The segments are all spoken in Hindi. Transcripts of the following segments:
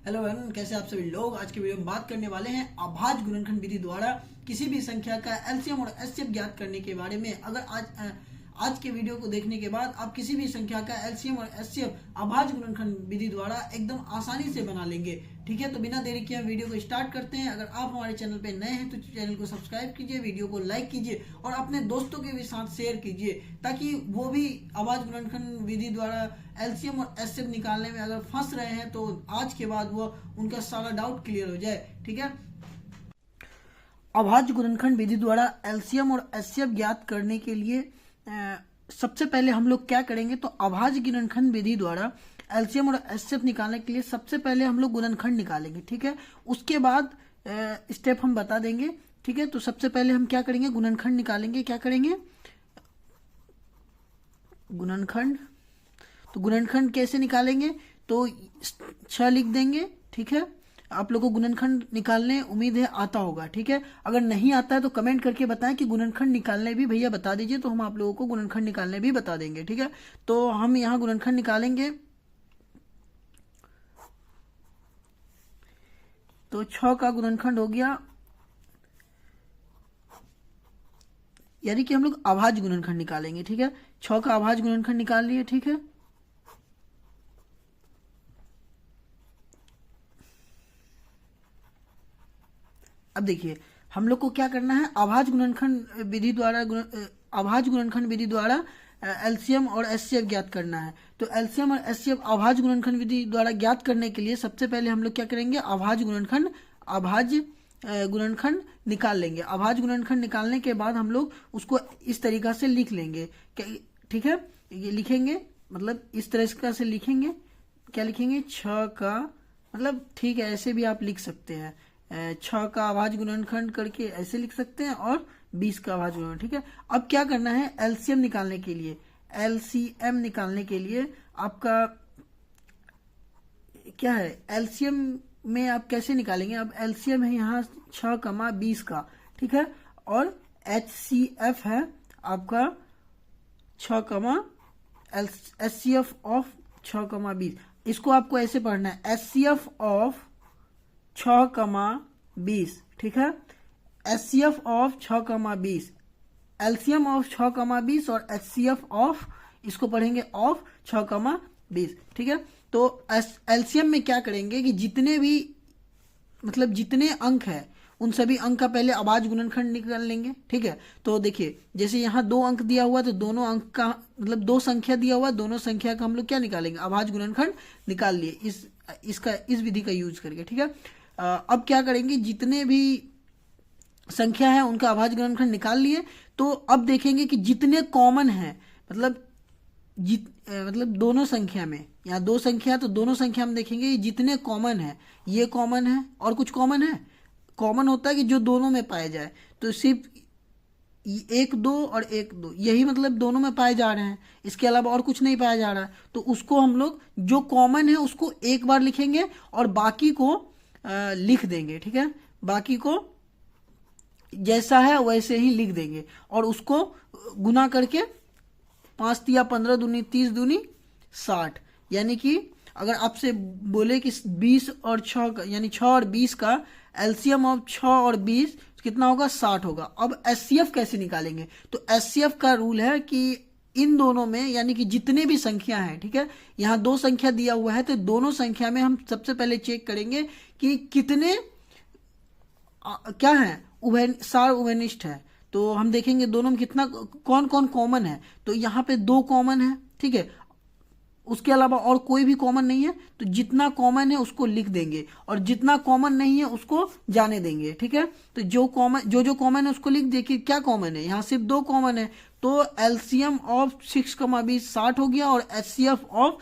हेलो एवरीवन, कैसे आप सभी लोग। आज के वीडियो में बात करने वाले हैं अभाज्य गुणनखंड विधि द्वारा किसी भी संख्या का एलसीएम और एचसीएफ ज्ञात करने के बारे में। अगर आज के वीडियो को देखने के बाद आप किसी भी संख्या का एलसीएम और एचसीएफ अभाज्य गुणनखंड विधि द्वारा एकदम आसानी से बना लेंगे। ठीक है, तो बिना देरी किए हम वीडियो को स्टार्ट करते हैं। अगर आप हमारे चैनल पे नए हैं तो चैनल को सब्सक्राइब कीजिए, वीडियो को लाइक कीजिए और अपने दोस्तों के भी साथ शेयर कीजिए, ताकि वो भी अभाज्य गुणनखंड विधि द्वारा एलसीएम और एचसीएफ निकालने में अगर फंस रहे हैं तो आज के बाद वो उनका सारा डाउट क्लियर हो जाए। ठीक है, अभाज्य गुणनखंड विधि द्वारा एलसीएम और एचसीएफ ज्ञात करने के लिए सबसे पहले हम लोग क्या करेंगे, तो अभाज्य गुणनखंड विधि द्वारा एलसीएम और एचसीएफ निकालने के लिए सबसे पहले हम लोग गुणनखंड निकालेंगे। ठीक है, उसके बाद स्टेप हम बता देंगे। ठीक है, तो सबसे पहले हम क्या करेंगे, गुणनखंड निकालेंगे। क्या करेंगे, गुणनखंड। तो गुणनखंड कैसे निकालेंगे, तो 6 लिख देंगे। ठीक है, आप लोगों को गुणनखंड निकालने उम्मीद है आता होगा। ठीक है, अगर नहीं आता है तो कमेंट करके बताएं कि गुणनखंड निकालने भी भैया बता दीजिए, तो हम आप लोगों को गुणनखंड निकालने भी बता देंगे। ठीक है, तो हम यहाँ गुणनखंड निकालेंगे। तो 6 का गुणनखंड हो गया, यानी कि हम लोग अभाज्य गुणनखंड निकालेंगे। ठीक है, 6 का अभाज्य गुणनखंड निकाल लिए। ठीक है, अब देखिए हम लोग को क्या करना है, अभाज्य गुणनखंड विधि द्वारा अभाज्य गुणनखंड विधि द्वारा एलसीएम और एचसीएफ ज्ञात करना है। तो एलसीएम और एचसीएफ अभाज्य गुणनखंड विधि द्वारा ज्ञात करने के लिए सबसे पहले हम लोग क्या करेंगे, अभाज्य गुणनखंड निकाल लेंगे। अभाज्य गुणनखंड निकालने के बाद हम लोग उसको इस तरीका से लिख लेंगे। ठीक है, ये लिखेंगे, मतलब इस तरह से लिखेंगे। क्या लिखेंगे, 6 का, मतलब ठीक है ऐसे भी आप लिख सकते हैं। 6 का अभाज्य गुणनखंड करके ऐसे लिख सकते हैं और 20 का अभाज्य गुणनखंड। ठीक है, अब क्या करना है, एलसीएम निकालने के लिए, एलसीएम निकालने के लिए आपका क्या है, एलसीएम में आप कैसे निकालेंगे। अब एलसीएम है यहाँ 6, 20 का। ठीक है, और एचसीएफ है आपका 6, एचसीएफ ऑफ 6, 20। इसको आपको ऐसे पढ़ना है, एचसीएफ ऑफ 6, 20। ठीक है, एचसीएफ ऑफ 6, 20, एलसीएम ऑफ 6, 20 और एचसीएफ ऑफ, इसको पढ़ेंगे ऑफ 6, 20। ठीक है, तो एलसीएम में क्या करेंगे कि जितने भी, मतलब जितने अंक है उन सभी अंक का पहले अभाज्य गुणनखंड निकाल लेंगे। ठीक है, तो देखिए जैसे यहाँ 2 अंक दिया हुआ, तो दोनों अंक का मतलब 2 संख्या दिया हुआ, दोनों संख्या का हम लोग क्या निकालेंगे, अभाज्य गुणनखंड निकाल लिए इस विधि का यूज करके। ठीक है, अब क्या करेंगे, जितने भी संख्या है उनका अभाज्य गुणनखंड निकाल लिए। तो अब देखेंगे कि जितने कॉमन है, मतलब दोनों संख्या में, यहाँ 2 संख्या, तो दोनों संख्या में देखेंगे जितने कॉमन है, ये कॉमन है और कुछ कॉमन है। कॉमन होता है कि जो दोनों में पाए जाए, तो सिर्फ 1, 2 और 1, 2 यही मतलब दोनों में पाए जा रहे हैं, इसके अलावा और कुछ नहीं पाया जा रहा है। तो उसको हम लोग जो कॉमन है उसको एक बार लिखेंगे और बाकी को लिख देंगे। ठीक है, बाकी को जैसा है वैसे ही लिख देंगे और उसको गुना करके 5 तिया 15 दूनी 30 दूनी 60, यानी कि अगर आपसे बोले कि 20 और 6 का, यानी 6 और 20 का एलसीएम ऑफ 6 और 20 कितना होगा, 60 होगा। अब एचसीएफ कैसे निकालेंगे, तो एचसीएफ का रूल है कि इन दोनों में, यानी कि जितने भी संख्या हैं, ठीक है, यहाँ 2 संख्या दिया हुआ है, तो दोनों संख्या में हम सबसे पहले चेक करेंगे कि कितने क्या है, सार उभयनिष्ठ है। तो हम देखेंगे दोनों में कितना, कौन कौन कॉमन है, तो यहाँ पे 2 कॉमन है। ठीक है, उसके अलावा और कोई भी कॉमन नहीं है, तो जितना कॉमन है उसको लिख देंगे और जितना कॉमन नहीं है उसको जाने देंगे। ठीक है, तो जो कॉमन है उसको लिख देखिए क्या कॉमन है, यहाँ सिर्फ 2 कॉमन है, तो एलसीएम ऑफ 6, 60 हो गया और एचसीएफ ऑफ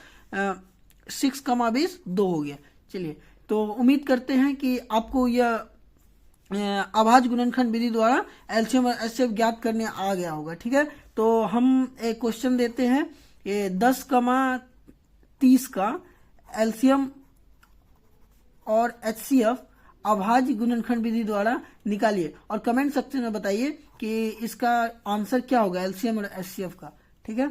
6, 2 हो गया। चलिए, तो उम्मीद करते हैं कि आपको यह अभाज्य गुणनखंड विधि द्वारा एलसीएम और एचसीएफ ज्ञात करने आ गया होगा। ठीक है, तो हम एक क्वेश्चन देते हैं, ये 10, 30 का एलसीएम और एचसीएफ अभाज्य गुणनखंड विधि द्वारा निकालिए और कमेंट सेक्शन में बताइए कि इसका आंसर क्या होगा एलसीएम और एचसीएफ का। ठीक है।